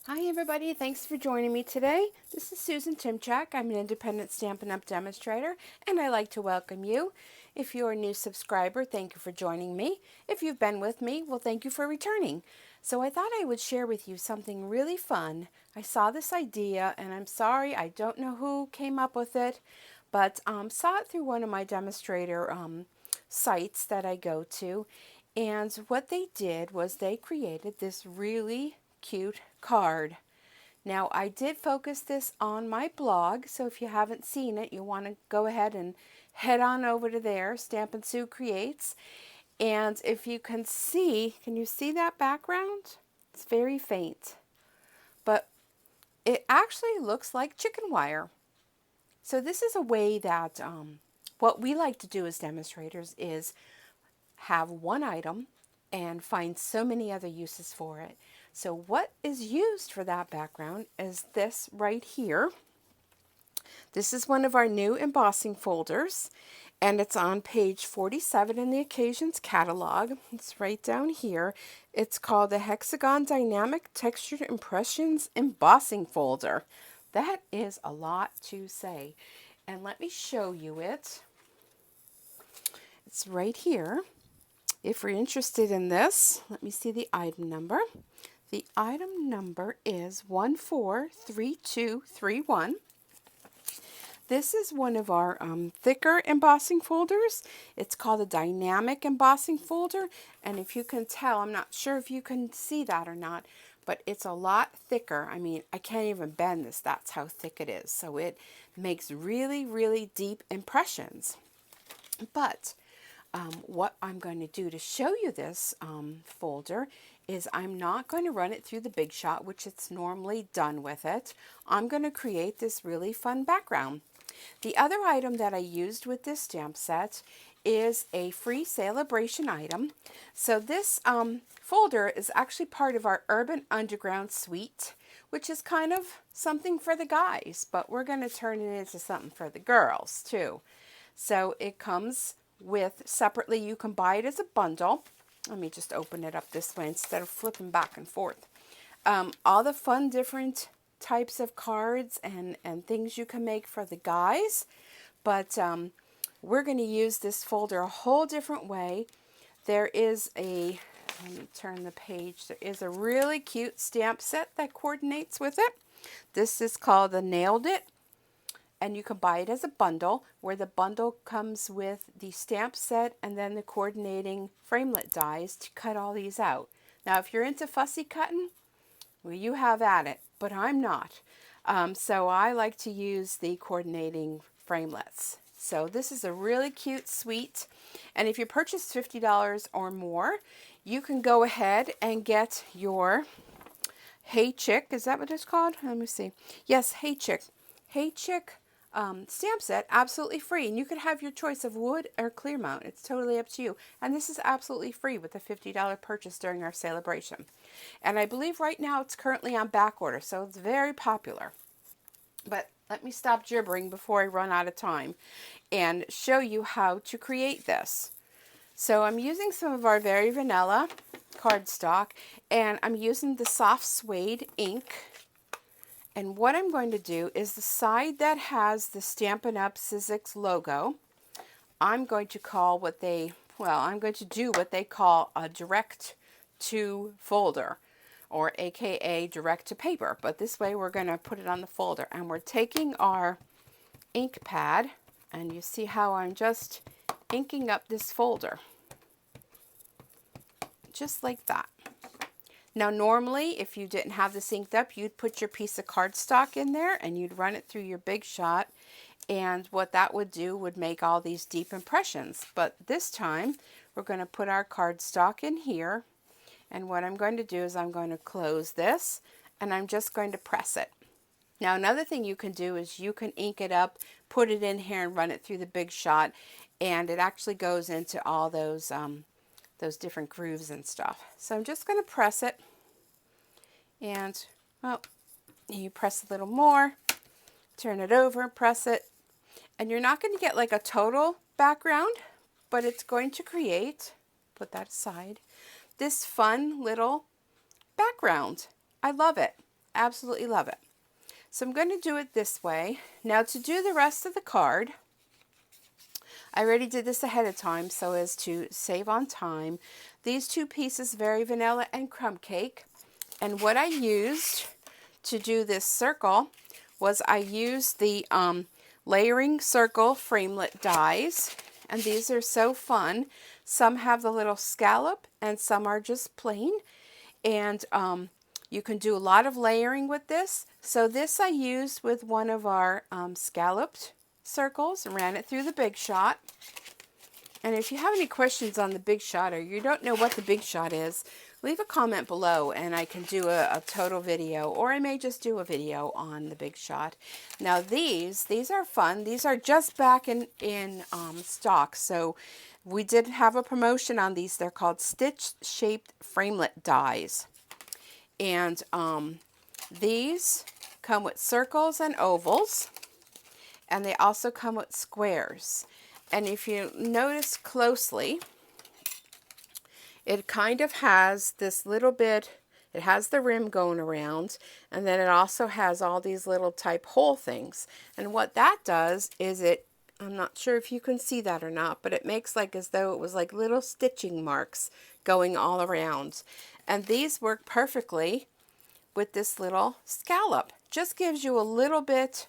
Hi everybody, thanks for joining me today. This is Susan Timchak. I'm an independent Stampin' Up! Demonstrator, and I like to welcome you. If you're a new subscriber, thank you for joining me. If you've been with me, well, thank you for returning. So I thought I would share with you something really fun. I saw this idea, and I'm sorry, I don't know who came up with it, but saw it through one of my demonstrator sites that I go to. And what they did was they created this really cute card. Now, I did focus this on my blog, so if you haven't seen it, you'll want to go ahead and head on over to there, Stampin' Sue Creates. And if you can see, can you see that background? It's very faint, but it actually looks like chicken wire. So this is a way that what we like to do as demonstrators is have one item and find so many other uses for it. So what is used for that background is this right here. This is one of our new embossing folders, and it's on page 47 in the Occasions catalog. It's right down here. It's called the Hexagon Dynamic Textured Impressions Embossing Folder. That is a lot to say. And let me show you it. It's right here. If you're interested in this, let me see the item number. The item number is 143231. This is one of our thicker embossing folders. It's called a dynamic embossing folder. And if you can tell, I'm not sure if you can see that or not, but it's a lot thicker. I mean, I can't even bend this. That's how thick it is. So it makes really, really deep impressions. But what I'm going to do to show you this folder is I'm not going to run it through the Big Shot, which it's normally done with it. I'm going to create this really fun background. The other item that I used with this stamp set is a free celebration item. So this folder is actually part of our Urban Underground suite, which is kind of something for the guys, but we're going to turn it into something for the girls too. So it comes with separately, you can buy it as a bundle. Let me just open it up this way instead of flipping back and forth. All the fun different types of cards and things you can make for the guys, but we're going to use this folder a whole different way. There is a, let me turn the page, there is a really cute stamp set that coordinates with it. This is called the Nailed It. And you can buy it as a bundle, where the bundle comes with the stamp set and then the coordinating framelit dies to cut all these out. Now, if you're into fussy cutting, well, you have at it, but I'm not. So I like to use the coordinating framelits. So this is a really cute suite. And if you purchase $50 or more, you can go ahead and get your Hey Chick. Is that what it's called? Let me see. Yes, Hey Chick. Hey Chick stamp set absolutely free, and you could have your choice of wood or clear mount. It's totally up to you, and this is absolutely free with a $50 purchase during our celebration. And I believe right now it's currently on back order, so it's very popular. But let me stop gibbering before I run out of time and show you how to create this. So I'm using some of our very vanilla cardstock, and I'm using the soft suede ink. And what I'm going to do is the side that has the Stampin' Up! Sizzix logo, I'm going to call what they, well, I'm going to do what they call a direct to folder, or AKA direct to paper. But this way we're going to put it on the folder. And we're taking our ink pad, and you see how I'm just inking up this folder. Just like that. Now normally, if you didn't have this inked up, you'd put your piece of cardstock in there and you'd run it through your Big Shot, and what that would do would make all these deep impressions. But this time, we're going to put our cardstock in here, and what I'm going to do is I'm going to close this, and I'm just going to press it. Now another thing you can do is you can ink it up, put it in here, and run it through the Big Shot, and it actually goes into all those different grooves and stuff. So I'm just going to press it, and well, you press a little more, turn it over, press it, and you're not going to get like a total background, but it's going to create, put that aside, this fun little background. I love it. Absolutely love it. So I'm going to do it this way. Now to do the rest of the card, I already did this ahead of time so as to save on time. These two pieces, Very Vanilla and Crumb Cake. And what I used to do this circle was I used the layering circle framelit dies. And these are so fun. Some have the little scallop and some are just plain. And you can do a lot of layering with this. So this I used with one of our scalloped circles and ran it through the Big Shot. And if you have any questions on the Big Shot or you don't know what the Big Shot is, leave a comment below and I can do a total video, or I may just do a video on the Big Shot. Now these are fun. These are just back in stock. So we did have a promotion on these. They're called Stitch Shaped Framelit Dies. And these come with circles and ovals. And they also come with squares. And if you notice closely, it kind of has this little bit, it has the rim going around, and then it also has all these little type hole things. And what that does is I'm not sure if you can see that or not, but it makes like as though it was like little stitching marks going all around. And these work perfectly with this little scallop. Just gives you a little bit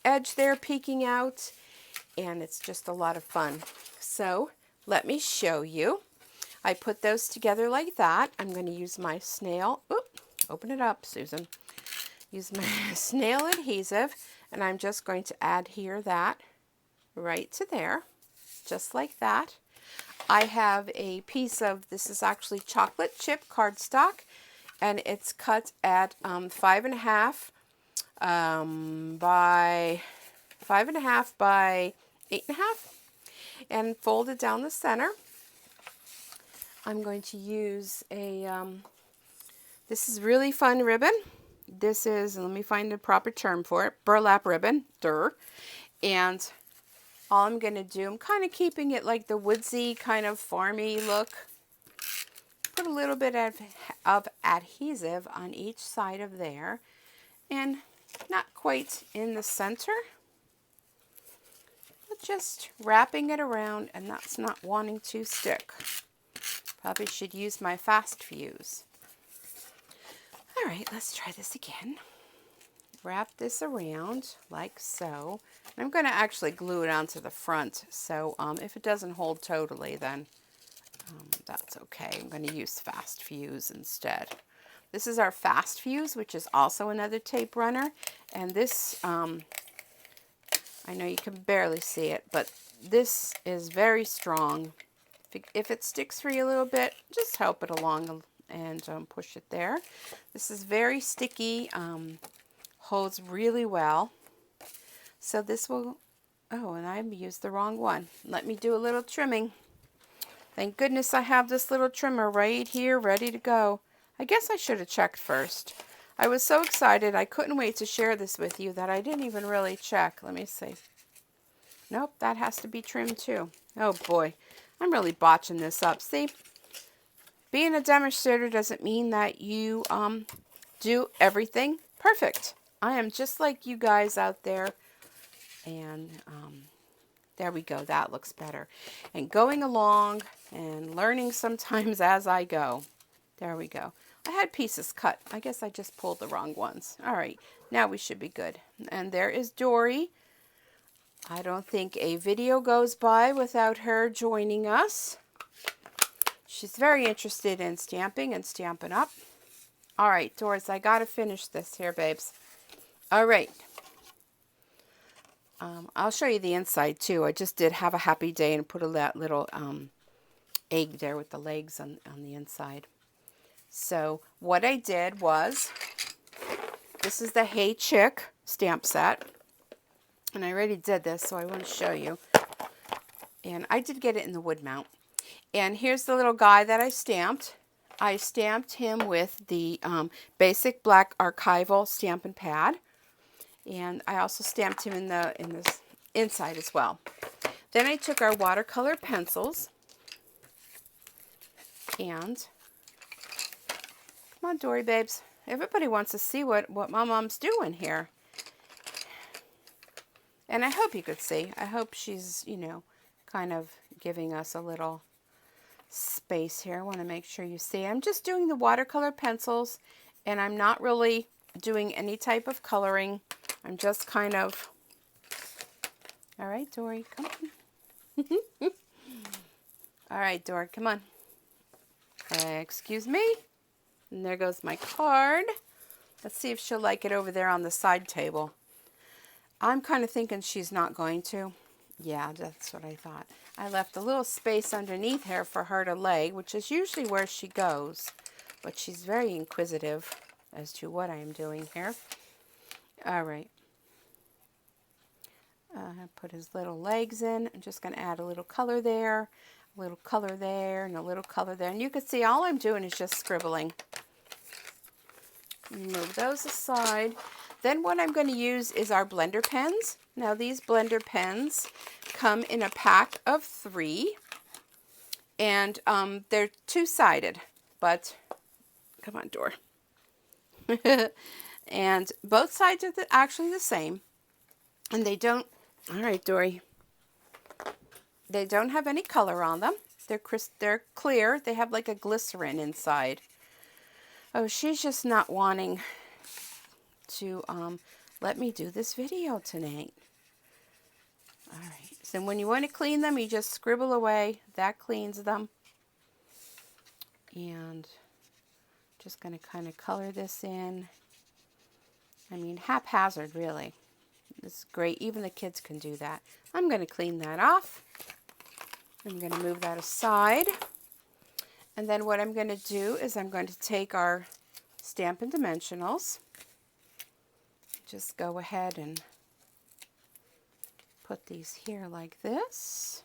edge there peeking out, and it's just a lot of fun. So let me show you. I put those together like that. I'm going to use my snail. Oop, open it up, Susan. Use my snail adhesive, and I'm just going to adhere that right to there, just like that. I have a piece of, this is actually chocolate chip cardstock, and it's cut at 5.5 by 5.5 by 8.5, and folded down the center. I'm going to use a, this is really fun ribbon. This is, let me find the proper term for it, burlap ribbon, and all I'm going to do, I'm kind of keeping it like the woodsy kind of farmy look. Put a little bit of adhesive on each side of there, and not quite in the center, but just wrapping it around, and that's not wanting to stick. Probably should use my fast fuse. All right, let's try this again. Wrap this around like so. I'm going to actually glue it onto the front, so if it doesn't hold totally, then that's okay. I'm going to use fast fuse instead. This is our fast fuse, which is also another tape runner, and this, I know you can barely see it, but this is very strong. If it sticks for you a little bit, just help it along and push it there. This is very sticky, holds really well. So this will, oh, and I used the wrong one. Let me do a little trimming. Thank goodness I have this little trimmer right here ready to go. I guess I should have checked first. I was so excited, I couldn't wait to share this with you that I didn't even really check. Let me see. Nope, that has to be trimmed too. Oh boy. I'm really botching this up. See, being a demonstrator doesn't mean that you do everything perfect. I am just like you guys out there. And there we go. That looks better. And going along and learning sometimes as I go. There we go. I had pieces cut. I guess I just pulled the wrong ones. All right. Now we should be good. And there is Dory. I don't think a video goes by without her joining us. She's very interested in stamping and Stampin' Up. All right, Doris, I got to finish this here, babes. All right. I'll show you the inside, too. I just did have a happy day and put a little egg there with the legs on the inside. So what I did was, this is the Hey Chick stamp set. And I already did this, so I want to show you. And I did get it in the wood mount. And here's the little guy that I stamped. I stamped him with the basic black archival Stampin' Pad. And I also stamped him in this inside as well. Then I took our watercolor pencils. And, come on, Dory babes. Everybody wants to see what my mom's doing here. And I hope you could see. I hope she's, you know, kind of giving us a little space here. I want to make sure you see. I'm just doing the watercolor pencils, and I'm not really doing any type of coloring. I'm just kind of... All right, Dory, come on. All right, Dory, come on. Excuse me. And there goes my card. Let's see if she'll like it over there on the side table. I'm kind of thinking she's not going to. Yeah, that's what I thought. I left a little space underneath here for her to lay, which is usually where she goes. But she's very inquisitive as to what I am doing here. All right. Put his little legs in. I'm just going to add a little color there, a little color there, and a little color there. And you can see all I'm doing is just scribbling. Move those aside. Then what I'm going to use is our blender pens. Now these blender pens come in a pack of 3. And they're two-sided. But, come on, Dor. And both sides are actually the same. And they don't... All right, Dory. They don't have any color on them. They're clear. They have like a glycerin inside. Oh, she's just not wanting to let me do this video tonight. All right. So when you want to clean them, you just scribble away. That cleans them. And just going to kind of color this in. I mean, haphazard, really. It's great. Even the kids can do that. I'm going to clean that off. I'm going to move that aside. And then what I'm going to do is I'm going to take our Stampin' Dimensionals. Just go ahead and put these here like this.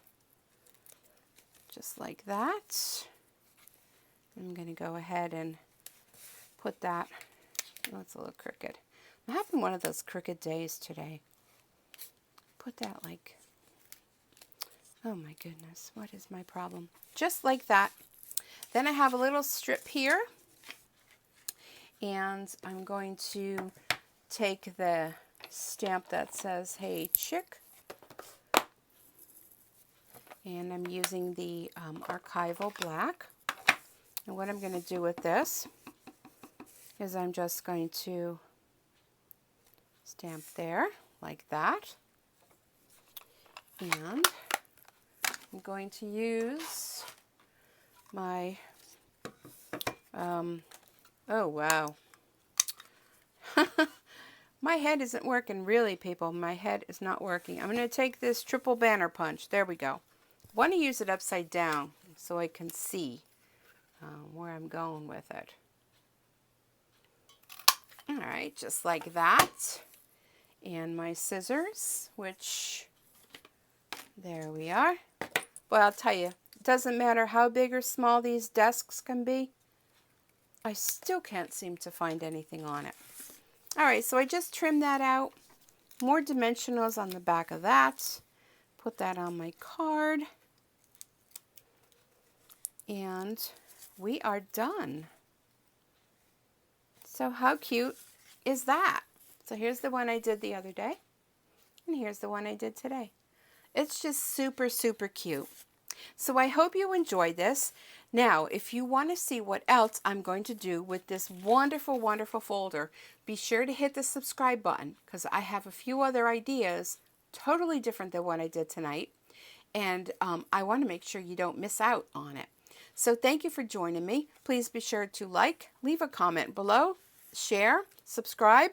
Just like that. I'm going to go ahead and put that. Oh, it's a little crooked. I'm having one of those crooked days today. Put that like, oh my goodness, what is my problem? Just like that. Then I have a little strip here. And I'm going to take the stamp that says, "Hey Chick." And I'm using the Archival Black. And what I'm going to do with this is I'm just going to stamp there like that. And I'm going to use my, oh wow. My head isn't working really, people. My head is not working. I'm going to take this triple banner punch. There we go. I want to use it upside down so I can see where I'm going with it. All right, just like that. And my scissors, which, there we are. Well, I'll tell you, it doesn't matter how big or small these desks can be. I still can't seem to find anything on it. All right, so I just trimmed that out. More dimensionals on the back of that. Put that on my card. And we are done. So how cute is that? So here's the one I did the other day. And here's the one I did today. It's just super, super cute. So I hope you enjoyed this. Now, if you want to see what else I'm going to do with this wonderful, wonderful folder, be sure to hit the subscribe button because I have a few other ideas totally different than what I did tonight. And I want to make sure you don't miss out on it. So thank you for joining me. Please be sure to like, leave a comment below, share, subscribe.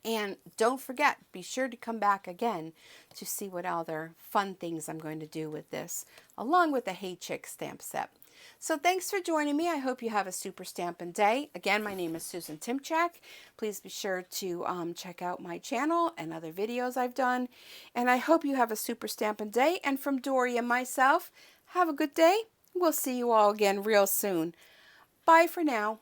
And don't forget, be sure to come back again to see what other fun things I'm going to do with this, along with the Hey Chick stamp set. So thanks for joining me. I hope you have a super Stampin' Day. Again, my name is Susan Timchak. Please be sure to check out my channel and other videos I've done. And I hope you have a super Stampin' Day. And from Dory and myself, have a good day. We'll see you all again real soon. Bye for now.